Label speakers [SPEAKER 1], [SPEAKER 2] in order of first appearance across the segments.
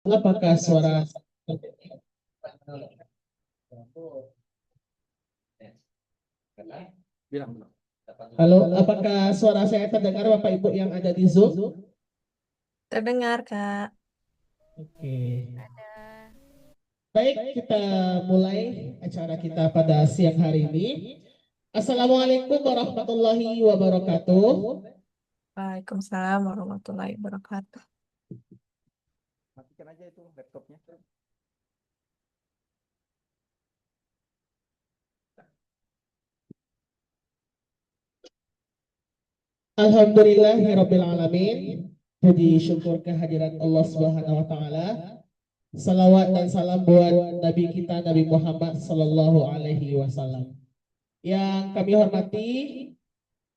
[SPEAKER 1] Apakah suara Halo, apakah suara saya terdengar Bapak Ibu yang ada di Zoom?
[SPEAKER 2] Terdengar, Kak.
[SPEAKER 1] Oke. Baik, kita mulai acara kita pada siang hari ini. Assalamualaikum warahmatullahi wabarakatuh.
[SPEAKER 2] Waalaikumsalam warahmatullahi wabarakatuh.
[SPEAKER 3] Matikan aja itu laptopnya.
[SPEAKER 1] Alhamdulillahirabbil alamin. Puji syukur kehadirat Allah Subhanahu wa taala. Salawat dan salam buat Nabi kita Nabi Muhammad sallallahu alaihi wasallam. Yang kami hormati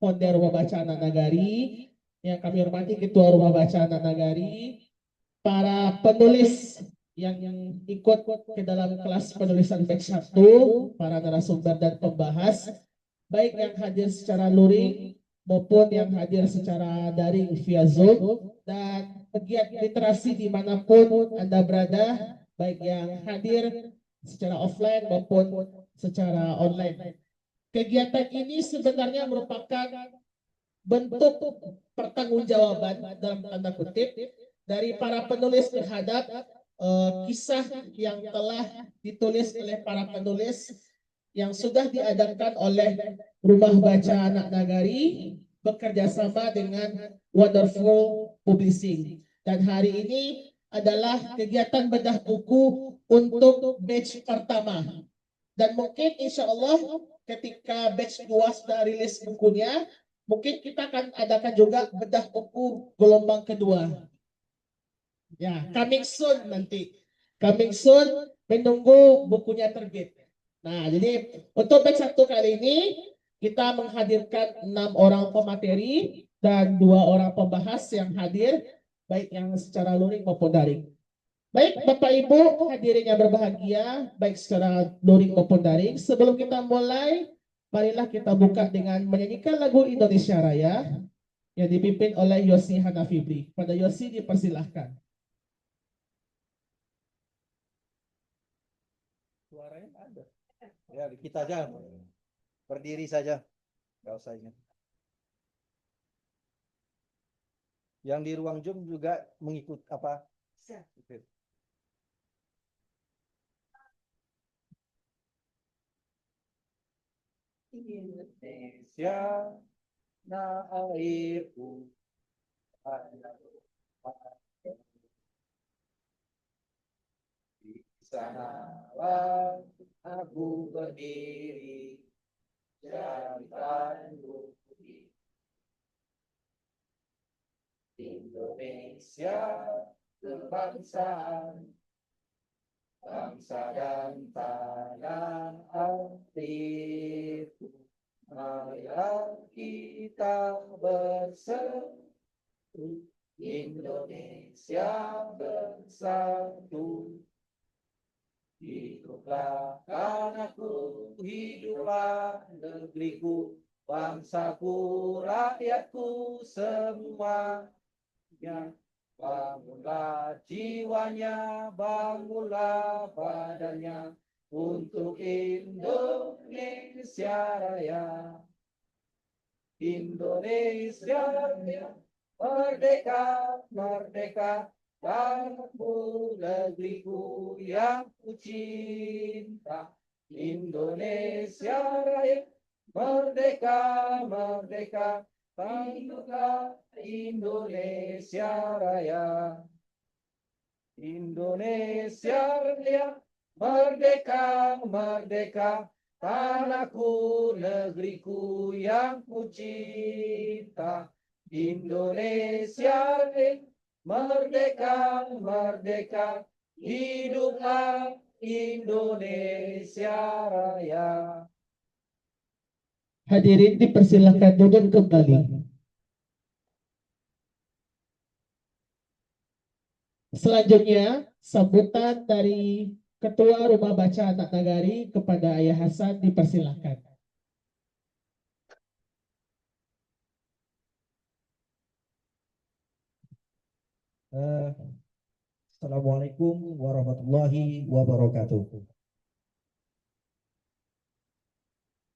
[SPEAKER 1] Founder Rumah Baca Anak Nagari, yang kami hormati Ketua Rumah Baca Anak Nagari, para penulis yang ikut ke dalam kelas penulisan batch 1, para narasumber dan pembahas, baik yang hadir secara luring maupun yang hadir secara daring via Zoom, dan pegiat literasi dimanapun Anda berada, baik yang hadir secara offline maupun secara online. Kegiatan ini sebenarnya merupakan bentuk pertanggungjawaban dalam tanda kutip dari para penulis terhadap kisah yang telah ditulis oleh para penulis yang sudah diadakan oleh Rumah Baca Anak Nagari bekerja sama dengan Wonderful Publishing. Dan hari ini adalah kegiatan bedah buku untuk batch pertama. Dan mungkin insya Allah ketika batch 2 sudah rilis bukunya, mungkin kita akan adakan juga bedah buku gelombang kedua. Ya, coming soon nanti. Coming soon, menunggu bukunya terbit. Nah, jadi untuk batch 1 kali ini, kita menghadirkan 6 orang pemateri dan 2 orang pembahas yang hadir, baik yang secara luring maupun daring. Baik, Bapak Ibu hadirin yang berbahagia, baik secara luring maupun daring. Sebelum kita mulai, marilah kita buka dengan menyanyikan lagu Indonesia Raya yang dipimpin oleh Yosi Hanafibri. Pada Yosi dipersilahkan.
[SPEAKER 3] Suaranya ada. Ya, kita aja. Berdiri saja. Gak usah ingat. Yang di ruang Zoom juga mengikut apa? Indonesia, nah airku, di sanalah aku berdiri, jadikan bukti. Indonesia kebangsaan, bangsa dan tanah airku. Marilah kita bersatu, Indonesia bersatu. Hiduplah tanahku, hiduplah negeriku, bangsaku, rakyatku semuanya. Bangunlah jiwanya, bangunlah badannya, untuk Indonesia Raya. Indonesia Raya, merdeka, merdeka, tanahku, negeriku yang kucinta. Indonesia Raya, merdeka, merdeka, tanahku, Indonesia Raya. Indonesia Raya, merdeka, merdeka, tanahku, negeriku yang kucinta. Indonesia Raya, merdeka, merdeka, hiduplah Indonesia Raya.
[SPEAKER 1] Hadirin dipersilahkan duduk kembali. Selanjutnya, sambutan dari Ketua Rumah Baca Anak Nagari kepada Ayah Hasan dipersilahkan.
[SPEAKER 3] Assalamualaikum warahmatullahi wabarakatuh.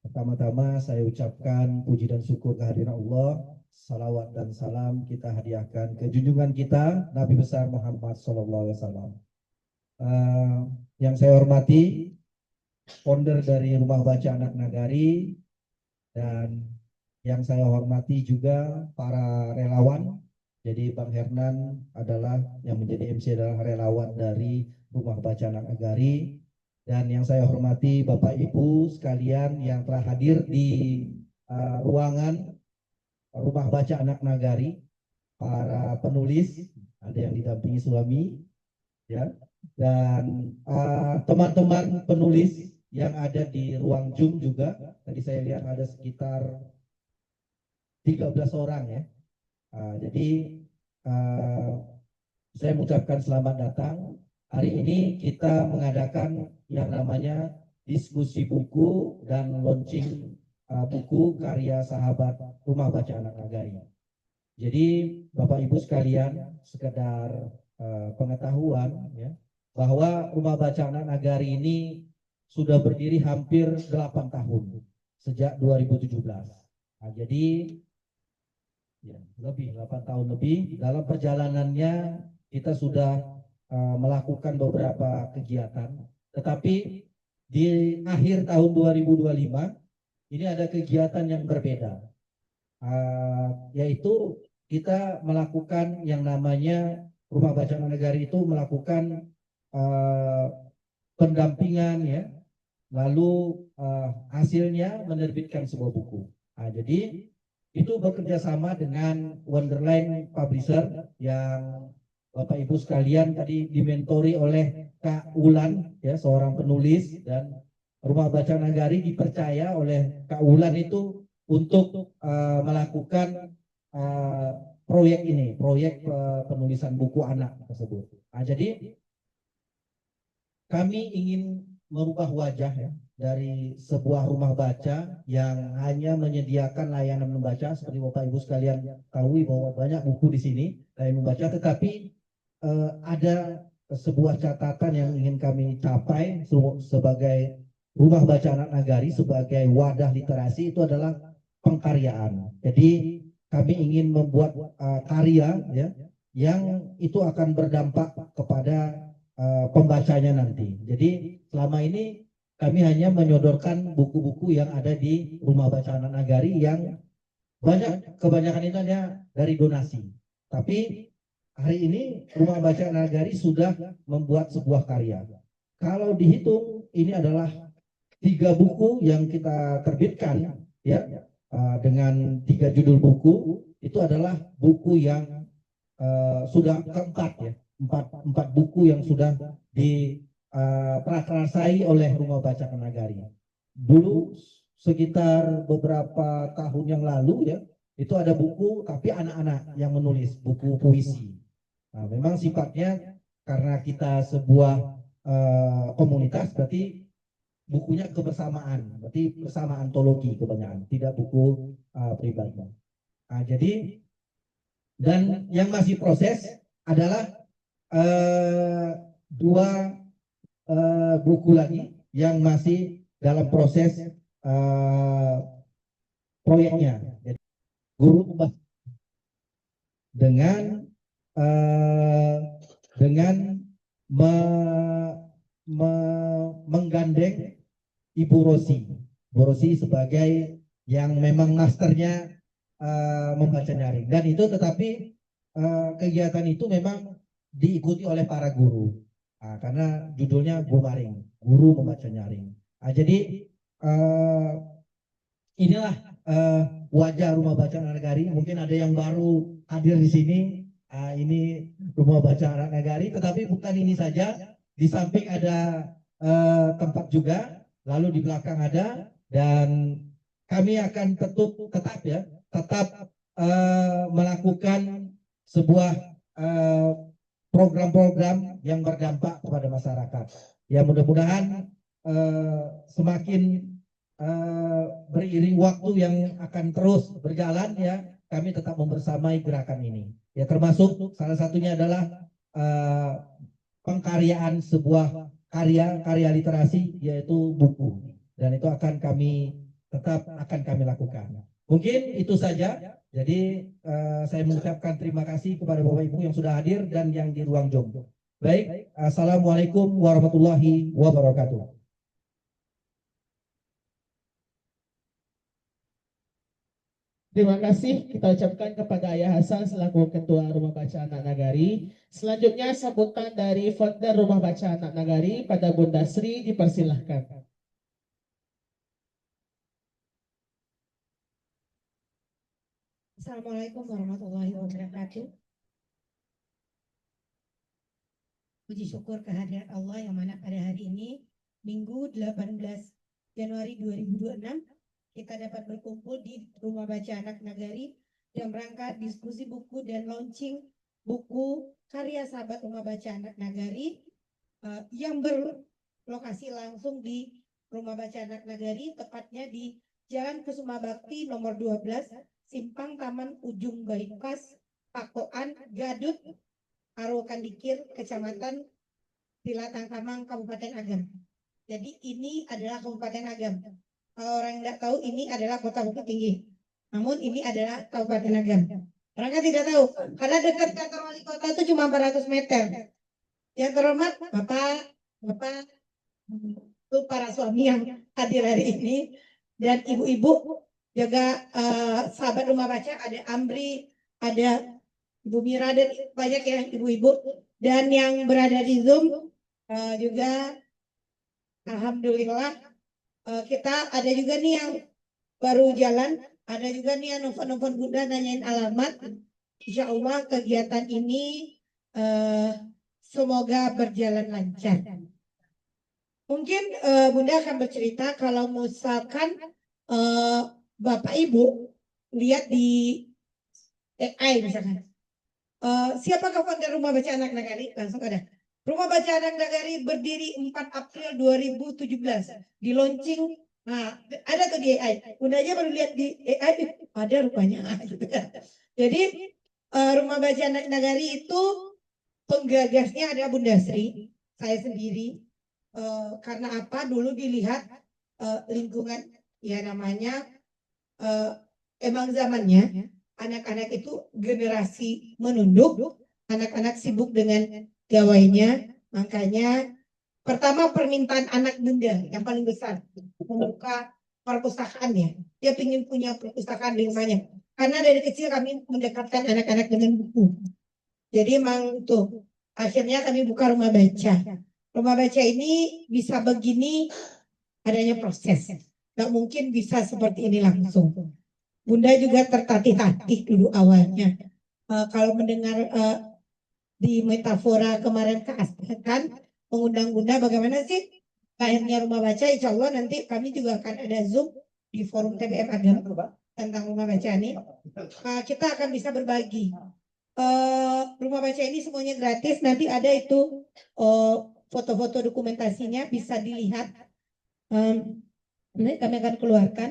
[SPEAKER 3] Pertama-tama saya ucapkan puji dan syukur kehadiran Allah. Salawat dan salam kita hadiahkan ke junjungan kita Nabi besar Muhammad SAW. Yang saya hormati founder dari Rumah Baca Anak Nagari, dan yang saya hormati juga para relawan. Jadi Bang Hernan adalah yang menjadi MC adalah relawan dari Rumah Baca Anak Nagari. Dan yang saya hormati Bapak Ibu sekalian yang telah hadir di ruangan Rumah Baca Anak Nagari, para penulis, ada yang didampingi suami, ya, dan teman-teman penulis yang ada di ruang Zoom juga. Tadi saya lihat ada sekitar 13 orang ya. Jadi saya mengucapkan selamat datang. Hari ini kita mengadakan yang namanya diskusi buku dan launching buku karya sahabat Rumah Baca Anak Nagari. Jadi Bapak Ibu sekalian, sekedar pengetahuan ya, bahwa Rumah Baca Anak Nagari ini sudah berdiri hampir 8 tahun sejak 2017. Jadi ya, lebih 8 tahun lebih. Dalam perjalanannya kita sudah melakukan beberapa kegiatan, tetapi di akhir tahun 2025 ini ada kegiatan yang berbeda, yaitu kita melakukan yang namanya Rumah Baca Anak Nagari itu melakukan pendampingan ya, lalu hasilnya menerbitkan sebuah buku. Jadi itu bekerja sama dengan Wonderland Publisher yang Bapak Ibu sekalian tadi dimentori oleh Kak Ulan ya, seorang penulis, dan Rumah Baca Nagari dipercaya oleh Kak Ulan itu untuk melakukan proyek ini, proyek penulisan buku anak tersebut. Jadi kami ingin merubah wajah ya dari sebuah rumah baca yang hanya menyediakan layanan membaca. Seperti Bapak Ibu sekalian tahu bahwa banyak buku di sini layanan membaca, tetapi ada sebuah catatan yang ingin kami capai sebagai Rumah Baca Anak Nagari, sebagai wadah literasi, itu adalah pengkaryaan. Jadi kami ingin membuat karya ya, yang itu akan berdampak kepada pembacanya nanti. Jadi selama ini kami hanya menyodorkan buku-buku yang ada di Rumah Baca Anak Nagari yang kebanyakan itu hanya dari donasi. Tapi hari ini Rumah Baca Anak Nagari sudah membuat sebuah karya. Kalau dihitung ini adalah 3 buku yang kita terbitkan ya, dengan 3 judul buku. Itu adalah buku yang sudah keempat ya, 4 buku yang sudah diprakarsai oleh Rumah Baca Anak Nagari. Dulu sekitar beberapa tahun yang lalu ya, itu ada buku tapi anak-anak yang menulis, buku puisi. Memang sifatnya karena kita sebuah komunitas, berarti bukunya kebersamaan, berarti bersama antologi kebanyakan, tidak buku pribadi. Jadi dan yang masih proses adalah 2 buku lagi yang masih dalam proses proyeknya. Jadi guru dengan menggandeng Ibu Rosi sebagai yang memang masternya membaca nyaring, dan itu tetapi kegiatan itu memang diikuti oleh para guru karena judulnya Gumaring, guru membaca nyaring. Jadi inilah wajah Rumah Baca Anak Nagari. Mungkin ada yang baru hadir di sini. Ini Rumah Baca Anak Nagari, tetapi bukan ini saja. Di samping ada tempat juga, lalu di belakang ada, dan kami akan tetap melakukan sebuah program-program yang berdampak kepada masyarakat. Ya, mudah-mudahan semakin beriring waktu yang akan terus berjalan ya, kami tetap membersamai gerakan ini. Ya, termasuk salah satunya adalah pengkaryaan sebuah karya literasi, yaitu buku. Dan itu akan kami lakukan. Mungkin itu saja. Jadi saya mengucapkan terima kasih kepada Bapak Ibu yang sudah hadir dan yang di ruang Zoom. Baik, assalamualaikum warahmatullahi wabarakatuh.
[SPEAKER 1] Terima kasih kita ucapkan kepada Ayah Hasan selaku Ketua Rumah Baca Anak Nagari. Selanjutnya sambutan dari founder Rumah Baca Anak Nagari pada Bunda Sri, dipersilahkan.
[SPEAKER 4] Assalamualaikum warahmatullahi wabarakatuh. Puji syukur kehadirat Allah yang mana pada hari ini, Minggu 18 Januari 2026, kita dapat berkumpul di Rumah Baca Anak Nagari dalam rangka diskusi buku dan launching buku karya sahabat Rumah Baca Anak Nagari yang berlokasi langsung di Rumah Baca Anak Nagari, tepatnya di Jalan Kusuma Bakti nomor 12, Simpang Taman Ujung Bypass, Pakoan, Gadut, Arokan Dikir, Kecamatan Tilatang Kamang, Kabupaten Agam. Jadi ini adalah Kabupaten Agam. Kalau orang nggak tahu, ini adalah Kota Bukit Tinggi. Namun ini adalah Kabupaten Agam. Orang kan tidak tahu, karena dekat kantor wali kota itu cuma 400 meter. Yang terhormat Bapak, itu para suami yang hadir hari ini, dan ibu-ibu juga sahabat Rumah Baca, ada Amri, ada Ibu Mira, dan banyak ya ibu-ibu, dan yang berada di Zoom juga alhamdulillah kita ada juga nih yang baru jalan, ada juga nih yang nelfon Bunda nanyain alamat. Insya Allah kegiatan ini semoga berjalan lancar. Mungkin Bunda akan bercerita kalau misalkan Bapak Ibu lihat di AI misalkan, siapakah founder Rumah Baca Anak Nagari? Langsung ada. Rumah Baca Anak Nagari berdiri 4 April 2017, di launching. Nah, ada tuh di AI. Bunda aja baru lihat di AI, ada rupanya. Jadi Rumah Baca Anak Nagari itu penggagasnya ada Bunda Sri, saya sendiri. Karena apa? Dulu dilihat lingkungan, ya namanya emang zamannya anak-anak itu generasi menunduk, anak-anak sibuk dengan gawainya, makanya pertama permintaan anak Bunda yang paling besar membuka perpustakaannya. Dia ingin punya perpustakaan di rumahnya, karena dari kecil kami mendekatkan anak-anak dengan buku. Jadi emang tuh akhirnya kami buka rumah baca. Rumah baca ini bisa begini, adanya proses, nggak mungkin bisa seperti ini langsung. Bunda juga tertatih-tatih dulu awalnya. Kalau mendengar di metafora kemarin keasakan mengundang Bunda, bagaimana sih akhirnya Rumah Baca? Insya Allah nanti kami juga akan ada Zoom di forum TBM Agama tentang Rumah Baca ini. Kita akan bisa berbagi. Rumah Baca ini semuanya gratis. Nanti ada itu foto-foto dokumentasinya bisa dilihat. Nanti kami akan keluarkan.